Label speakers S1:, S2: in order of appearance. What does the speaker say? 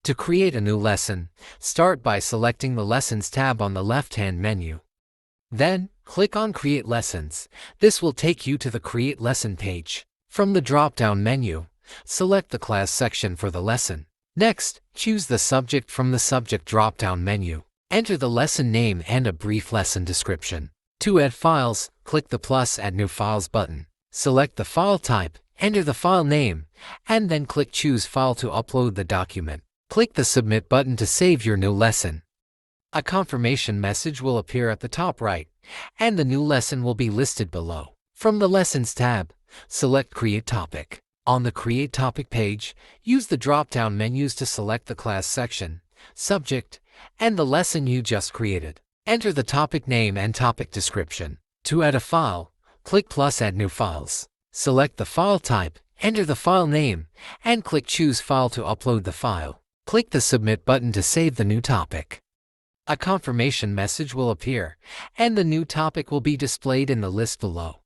S1: To create a new lesson, start by selecting the Lessons tab on the left-hand menu. Then, click on Create Lessons. This will take you to the Create Lesson page. From the drop-down menu, select the class section for the lesson. Next, choose the subject from the Subject drop-down menu. Enter the lesson name and a brief lesson description. To add files, click the plus Add New Files button. Select the file type, enter the file name, and then click Choose File to upload the document. Click the Submit button to save your new lesson. A confirmation message will appear at the top right, and the new lesson will be listed below. From the Lessons tab, select Create Topic. On the Create Topic page, use the drop-down menus to select the class section, subject, and the lesson you just created. Enter the topic name and topic description. To add a file, click plus Add New Files. Select the file type, enter the file name, and click Choose File to upload the file. Click the Submit button to save the new topic. A confirmation message will appear, and the new topic will be displayed in the list below.